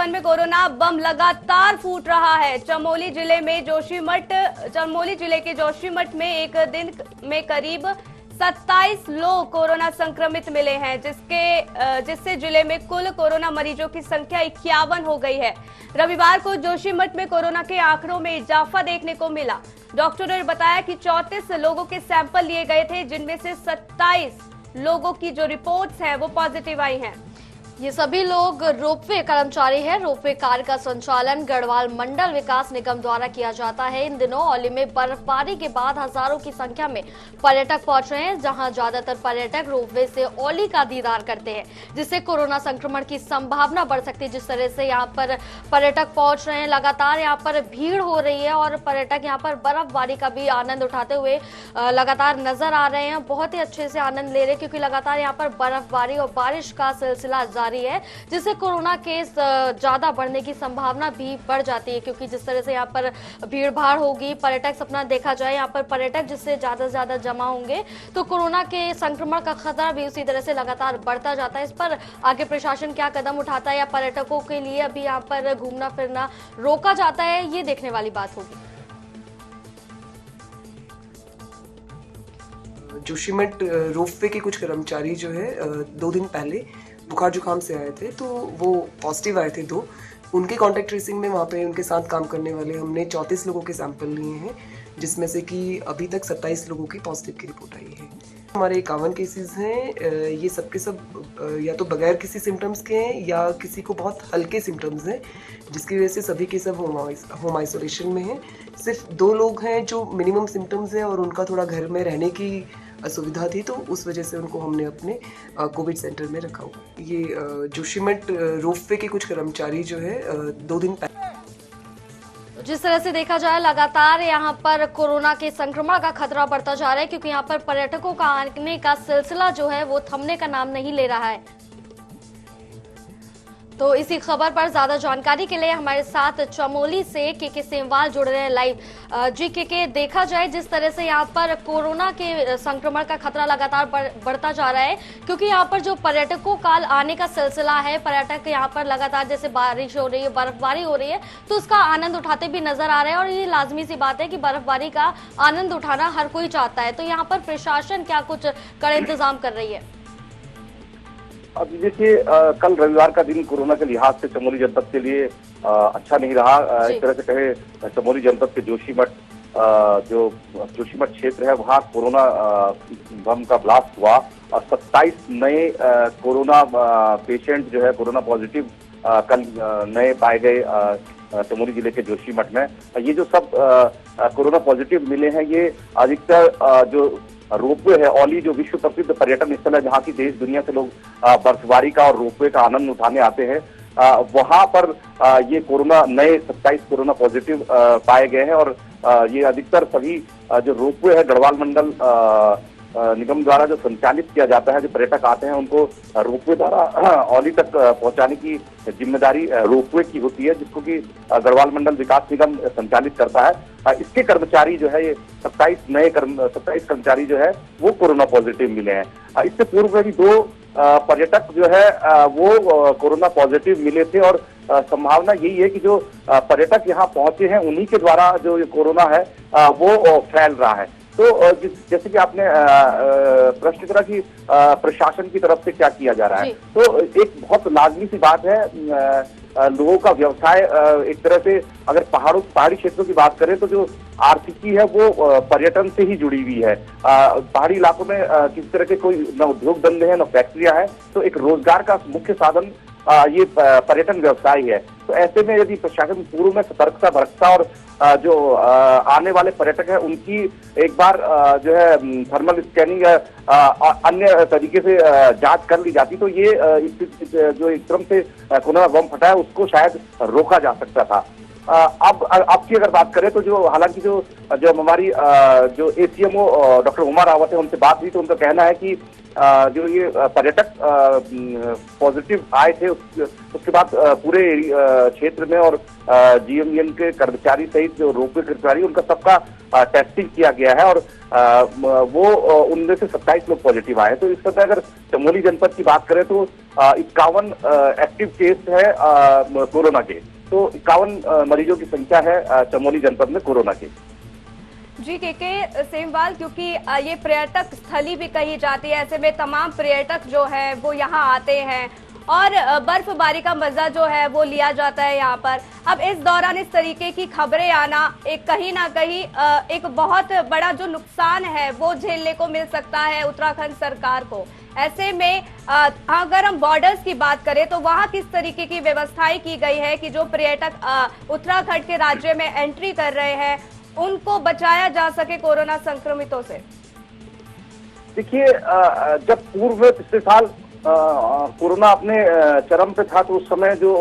राजस्थान में कोरोना बम लगातार फूट रहा है। चमोली जिले के जोशीमठ में एक दिन में करीब 27 लोग कोरोना संक्रमित मिले हैं, जिससे जिले में कुल कोरोना मरीजों की संख्या 51 हो गई है। रविवार को जोशीमठ में कोरोना के आंकड़ों में इजाफा देखने को मिला। डॉक्टरों ने बताया कि 34 लोगों के सैंपल लिए गए थे, जिनमें से 27 लोगों की जो रिपोर्ट्स हैं वो पॉजिटिव आई हैं। ये सभी लोग रोपवे कर्मचारी हैं। रोपवे कार्य का संचालन गढ़वाल मंडल विकास निगम द्वारा किया जाता है। इन दिनों औली में बर्फबारी के बाद हजारों की संख्या में पर्यटक पहुंच रहे हैं, जहां ज्यादातर पर्यटक रोपवे से औली का दीदार करते हैं, जिससे कोरोना संक्रमण की संभावना बढ़ सकती है। जिस तरह से यहाँ पर पर्यटक पहुंच रहे हैं, लगातार यहाँ पर भीड़ हो रही है और पर्यटक यहाँ पर बर्फबारी का भी आनंद उठाते हुए लगातार नजर आ रहे हैं। बहुत ही अच्छे से आनंद ले रहे हैं, क्योंकि लगातार यहाँ पर बर्फबारी और बारिश का सिलसिला है, जिससे कोरोना केस ज्यादा बढ़ने की संभावना भी बढ़ जाती है। क्योंकि जिस तरह से यहाँ पर भीड़ भाड़ होगी, पर्यटक सपना देखा जाए, यहाँ पर पर्यटक जिससे ज्यादा से ज्यादा जमा होंगे तो कोरोना के संक्रमण का खतरा भी उसी तरह से लगातार बढ़ता जाता है। इस पर आगे प्रशासन क्या कदम उठाता है या पर्यटकों के लिए अभी यहाँ पर घूमना फिरना रोका जाता है, ये देखने वाली बात होगी। जोशीमठ रोपवे के कुछ कर्मचारी जो है 2 दिन पहले बुखार जुकाम से आए थे, तो वो पॉजिटिव आए थे 2। उनके कॉन्टैक्ट ट्रेसिंग में वहाँ पे उनके साथ काम करने वाले हमने 34 लोगों के सैंपल लिए हैं, जिसमें से कि अभी तक 27 लोगों की पॉजिटिव की रिपोर्ट आई है। हमारे 51 केसेस हैं। ये सब के सब या तो बगैर किसी सिम्टम्स के हैं या किसी को बहुत हल्के सिम्टम्स हैं, जिसकी वजह से सभी के सब होम आइसोलेशन में हैं। सिर्फ 2 लोग हैं जो मिनिमम सिम्टम्स हैं और उनका थोड़ा घर में रहने की असुविधा थी, तो उस वजह से उनको हमने अपने कोविड सेंटर में रखा हुआ। ये जोशीमठ रोपवे के कुछ कर्मचारी जो है 2 दिन पहले जिस तरह से देखा जाए, लगातार यहाँ पर कोरोना के संक्रमण का खतरा बढ़ता जा रहा है, क्योंकि यहाँ पर पर्यटकों का आने का सिलसिला जो है वो थमने का नाम नहीं ले रहा है। तो इसी खबर पर ज्यादा जानकारी के लिए हमारे साथ चमोली से के सेमवाल जुड़ रहे हैं लाइव। जी के देखा जाए जिस तरह से यहाँ पर कोरोना के संक्रमण का खतरा लगातार बढ़ता जा रहा है, क्योंकि यहाँ पर जो पर्यटकों का आने का सिलसिला है, पर्यटक यहाँ पर लगातार जैसे बारिश हो रही है, बर्फबारी हो रही है, तो उसका आनंद उठाते भी नजर आ रहे हैं। और ये लाजमी सी बात है कि बर्फबारी का आनंद उठाना हर कोई चाहता है। तो यहाँ पर प्रशासन क्या कुछ कड़े इंतजाम कर रही है? अब देखिए, कल रविवार का दिन कोरोना के लिहाज से चमोली जनपद के लिए अच्छा नहीं रहा। एक तरह से कहे, चमोली जनपद के जोशीमठ जो जोशीमठ क्षेत्र है, वहाँ कोरोना बम का ब्लास्ट हुआ और 27 नए कोरोना पेशेंट जो है कोरोना पॉजिटिव कल नए पाए गए चमोली जिले के जोशीमठ में। ये जो सब कोरोना पॉजिटिव मिले हैं, ये अधिकतर जो रोपवे है, औली जो विश्व प्रसिद्ध पर्यटन स्थल है, जहाँ की देश दुनिया से लोग बर्फबारी का और रोपवे का आनंद उठाने आते हैं, वहां पर ये कोरोना नए 27 कोरोना पॉजिटिव पाए गए हैं। और ये अधिकतर सभी जो रोपवे है गढ़वाल मंडल निगम द्वारा जो संचालित किया जाता है, जो पर्यटक आते हैं उनको रोपवे द्वारा औली तक पहुंचाने की जिम्मेदारी रोपवे की होती है, जिसको कि गढ़वाल मंडल विकास निगम संचालित करता है। इसके कर्मचारी जो है, ये 27 कर्मचारी जो है वो कोरोना पॉजिटिव मिले हैं। इससे पूर्व में भी 2 पर्यटक जो है वो कोरोना पॉजिटिव मिले थे और संभावना यही है कि जो पर्यटक यहाँ पहुंचे हैं उन्हीं के द्वारा जो ये कोरोना है वो फैल रहा है। तो जैसे कि आपने प्रश्न करा कि प्रशासन की तरफ से क्या किया जा रहा है, तो एक बहुत लाजमी सी बात है, लोगों का व्यवसाय एक तरह से अगर पहाड़ी क्षेत्रों की बात करें तो जो आर्थिकी है वो पर्यटन से ही जुड़ी हुई है। पहाड़ी इलाकों में किसी तरह के कोई न उद्योग धंधे हैं न फैक्ट्रियां हैं, तो एक रोजगार का मुख्य साधन ये पर्यटन व्यवसाय है। तो ऐसे में यदि प्रशासन पूर्व में सतर्कता बरतता और जो आने वाले पर्यटक हैं उनकी एक बार जो है थर्मल स्कैनिंग या अन्य तरीके से जांच कर ली जाती, तो ये जो एकदम से कोरोना बम फटा है उसको शायद रोका जा सकता था। अब आपकी अगर बात करें तो जो हालांकि जो जो हमारी जो ACMO डॉक्टर उमा रावत है, उनसे बात हुई तो उनका कहना है कि जो ये पर्यटक पॉजिटिव आए थे उसके बाद पूरे क्षेत्र में और GMVN के कर्मचारी सहित जो रोपवे कर्मचारी उनका सबका टेस्टिंग किया गया है और वो उनमें से 27 लोग पॉजिटिव आए। तो इस समय अगर चमोली जनपद की बात करें तो 51 एक्टिव केस है कोरोना के, तो 51 मरीजों की संख्या है चमोली जनपद में कोरोना की। जी के सेमवाल, क्योंकि ये पर्यटक स्थली भी कही जाती है, ऐसे में तमाम पर्यटक जो है वो यहाँ आते हैं और बर्फबारी का मजा जो है वो लिया जाता है यहाँ पर। अब इस दौरान इस तरीके की खबरें आना एक कहीं ना कहीं एक बहुत बड़ा जो नुकसान है वो झेलने को मिल सकता है उत्तराखंड सरकार को। ऐसे में अगर हम बॉर्डर्स की बात करें तो वहाँ किस तरीके की व्यवस्थाएं की गई है कि जो पर्यटक उत्तराखंड के राज्य में एंट्री कर रहे हैं उनको बचाया जा सके कोरोना संक्रमितों से? देखिए, जब पूर्व में पिछले साल कोरोना अपने चरम पे था तो उस समय जो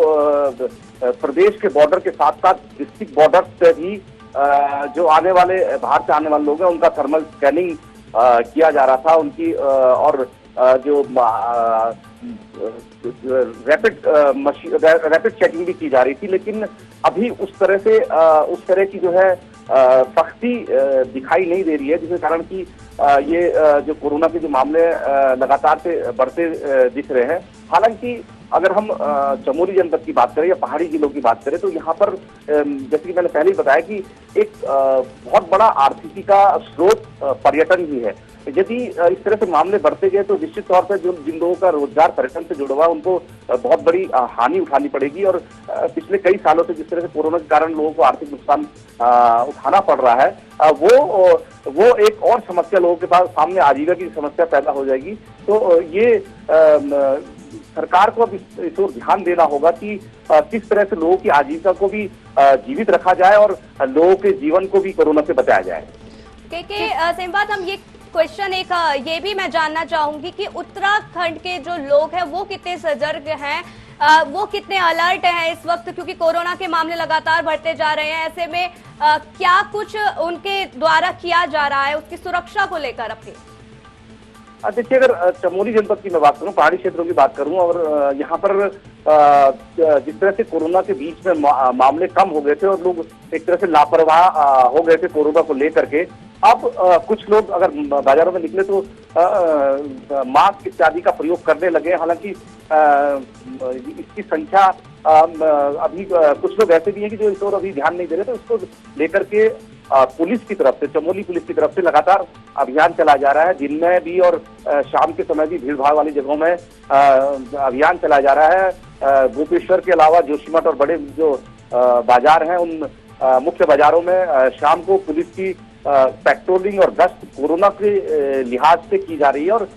प्रदेश के बॉर्डर के साथ साथ डिस्ट्रिक्ट बॉर्डर से भी जो आने वाले बाहर से आने वाले लोग हैं उनका थर्मल स्कैनिंग किया जा रहा था, उनकी और जो रैपिड चेकिंग भी की जा रही थी। लेकिन अभी उस तरह की जो है सख्ती दिखाई नहीं दे रही है, जिसके कारण कि ये जो कोरोना के जो मामले लगातार से बढ़ते दिख रहे हैं। हालांकि अगर हम चमोली जनपद की बात करें या पहाड़ी जिलों की बात करें तो यहाँ पर जैसे कि मैंने पहले ही बताया कि एक बहुत बड़ा आर्थिकी का स्रोत पर्यटन ही है। यदि इस तरह से मामले बढ़ते गए तो निश्चित तौर पर जो जिन लोगों का रोजगार पर्यटन से जुड़ा हुआ है उनको बहुत बड़ी हानि उठानी पड़ेगी और पिछले कई सालों से जिस तरह से कोरोना के कारण लोगों को आर्थिक नुकसान उठाना पड़ रहा है वो एक और समस्या लोगों के पास सामने आजीविका की समस्या पैदा हो जाएगी। तो ये सरकार को अब इस ओर ध्यान देना होगा कि किस तरह से लोगों की आजीविका को भी जीवित रखा जाए और लोगों के जीवन को भी कोरोना से बचाया जाए। सेमवाल, हम ये क्वेश्चन ये भी मैं जानना चाहूंगी कि उत्तराखंड के जो लोग हैं वो कितने सजग हैं, वो कितने अलर्ट हैं इस वक्त, क्योंकि कोरोना के मामले लगातार बढ़ते जा रहे हैं। ऐसे में क्या कुछ उनके द्वारा किया जा रहा है उसकी सुरक्षा को लेकर अपनी? देखिए, अगर चमोली जनपद की मैं बात करूं, पहाड़ी क्षेत्रों की बात करूं और यहाँ पर जिस तरह से कोरोना के बीच में मामले कम हो गए थे और लोग एक तरह से लापरवाह हो गए थे कोरोना को लेकर के, अब कुछ लोग अगर बाजारों में निकले तो मास्क इत्यादि का प्रयोग करने लगे। हालांकि इसकी संख्या अभी कुछ लोग ऐसे भी हैं कि जो इस ओर अभी ध्यान नहीं दे रहे, तो इसको लेकर के पुलिस की तरफ से, चमोली पुलिस की तरफ से लगातार अभियान चलाया जा रहा है। दिन में भी और शाम के समय भी भीड़ भाड़ वाली जगहों में अभियान चलाया जा रहा है। गोपेश्वर के अलावा जोशीमठ और बड़े जो बाजार हैं उन मुख्य बाजारों में शाम को पुलिस की पेट्रोलिंग और गश्त कोरोना के लिहाज से की जा रही है और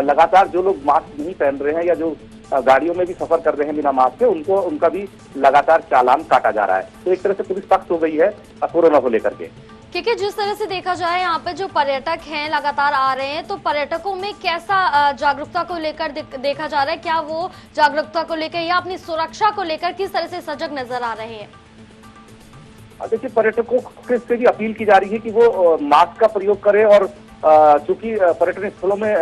लगातार जो लोग मास्क नहीं पहन रहे हैं या जो गाड़ियों में भी सफर कर रहे हैं बिना मास्क के उनका भी लगातार चालान काटा जा रहा है। तो एक तरह से पुलिस सख्त हो गई है कोरोना को लेकर के। क्योंकि जिस तरह से देखा जाए यहाँ पे जो पर्यटक हैं लगातार आ रहे हैं, तो पर्यटकों में कैसा जागरूकता को लेकर देखा जा रहा है? क्या वो जागरूकता को लेकर या अपनी सुरक्षा को लेकर किस तरह से सजग नजर आ रहे हैं? देखिए, पर्यटकों से भी अपील की जा रही है कि वो मास्क का प्रयोग करें और चूंकि पर्यटन स्थलों में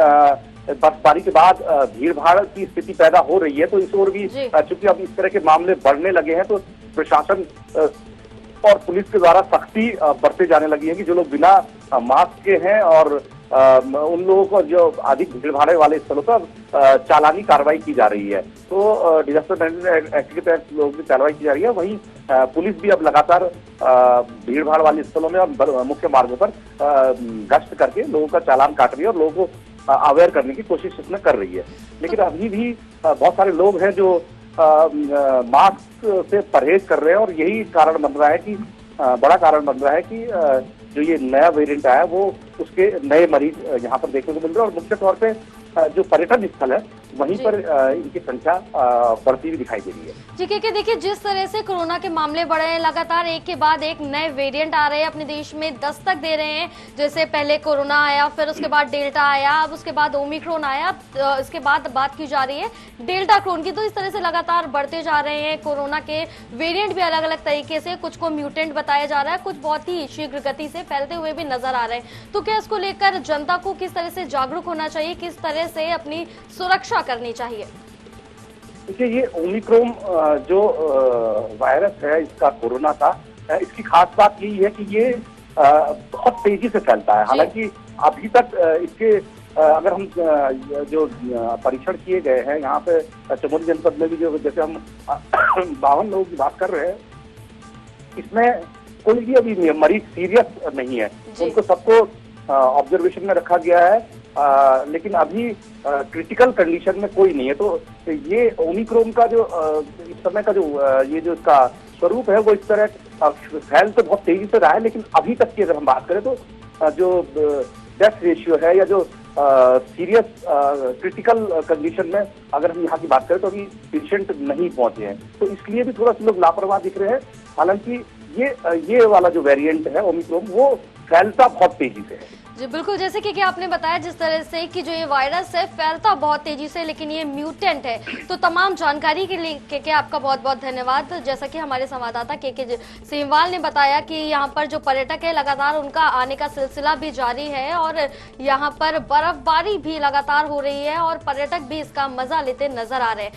बर्फबारी के बाद भीड़ भाड़ की स्थिति पैदा हो रही है, तो इस ओर भी चूंकि अब इस तरह के मामले बढ़ने लगे हैं तो प्रशासन और पुलिस के द्वारा सख्ती बरते जाने लगी है कि जो लोग बिना मास्क के हैं और उन लोगों को जो अधिक भीड़ भाड़ वाले स्थलों पर चालानी कार्रवाई की जा रही है। तो डिजास्टर मैनेजमेंट एक्ट के तहत लोगों की कार्रवाई की जा रही है। वहीं पुलिस भी अब लगातार भीड़ भाड़ वाले स्थलों में और मुख्य मार्गों पर गश्त करके लोगों का चालान काट रही है और लोगों को अवेयर करने की कोशिश इसमें कर रही है। लेकिन अभी भी बहुत सारे लोग हैं जो मास्क से परहेज कर रहे हैं और यही कारण बन रहा है कि बड़ा कारण बन रहा है कि जो ये नया वेरिएंट आया वो उसके नए मरीज यहाँ पर देखने को मिल रहे हैं। और मुख्य तौर पे जो पर्यटन स्थल है वहीं पर इनकी संख्या बढ़ती हुई दिखाई दे रही है। जी के देखिए, जिस तरह से कोरोना के मामले बढ़े हैं, लगातार एक के बाद एक नए वेरिएंट आ रहे हैं, अपने देश में दस्तक दे रहे हैं। जैसे पहले कोरोना आया, फिर उसके बाद डेल्टा आया, अब उसके बाद ओमिक्रॉन आया, इसके बाद बात की जा रही है डेल्टा क्रोन की। तो इस तरह से लगातार बढ़ते जा रहे हैं कोरोना के वेरिएंट भी अलग अलग तरीके से, कुछ को म्यूटेंट बताया जा रहा है, कुछ बहुत ही शीघ्र गति से फैलते हुए भी नजर आ रहे हैं। तो क्या इसको लेकर जनता को किस तरह से जागरूक होना चाहिए, किस तरह से अपनी सुरक्षा करनी चाहिए? देखिए, ये ओमिक्रॉन जो वायरस है इसका, कोरोना का, इसकी खास बात यही है कि ये बहुत तेजी से फैलता है। हालांकि अभी तक इसके अगर हम जो परीक्षण किए गए हैं यहाँ पे चमोली जनपद में भी, जो जैसे हम 52 लोगों की बात कर रहे हैं, इसमें कोई भी अभी मरीज सीरियस नहीं है। उनको सबको ऑब्जर्वेशन में रखा गया है, लेकिन अभी क्रिटिकल कंडीशन में कोई नहीं है। तो ये ओमिक्रॉन का जो इस समय का जो ये जो इसका स्वरूप है वो इस तरह फैल तो बहुत तेजी से रहा है, लेकिन अभी तक की अगर हम बात करें तो जो डेथ रेशियो है या जो सीरियस क्रिटिकल कंडीशन में अगर हम यहाँ की बात करें तो अभी पेशेंट नहीं पहुंचे हैं। तो इसलिए भी थोड़ा सा लोग लापरवाह दिख रहे हैं। हालांकि ये वाला जो वेरिएंट है ओमिक्रॉन, वो फैलता बहुत तेजी से है। जी बिल्कुल, जैसे कि आपने बताया जिस तरह से कि जो ये वायरस है फैलता बहुत तेजी से, लेकिन ये म्यूटेंट है। तो तमाम जानकारी के लिए के आपका बहुत बहुत धन्यवाद। जैसा कि हमारे संवाददाता के सेमवाल ने बताया कि यहाँ पर जो पर्यटक है लगातार उनका आने का सिलसिला भी जारी है और यहाँ पर बर्फबारी भी लगातार हो रही है और पर्यटक भी इसका मजा लेते नजर आ रहे हैं।